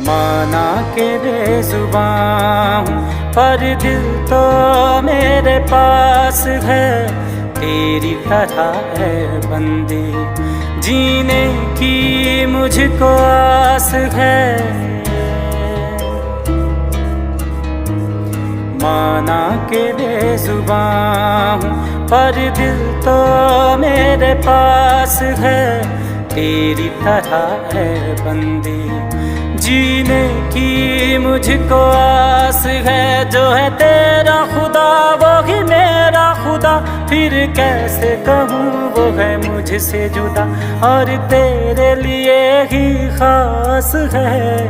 माना के बेजुबान हूँ पर दिल तो मेरे पास है, तेरी तरह है बंदी जीने की मुझको आस है। माना के बेजुबान हूँ पर दिल तो मेरे पास है, तेरी तरह है बंदी जीने की मुझको आस है। जो है तेरा खुदा वो ही मेरा खुदा, फिर कैसे कहूँ वो है मुझसे जुदा, और तेरे लिए ही खास है।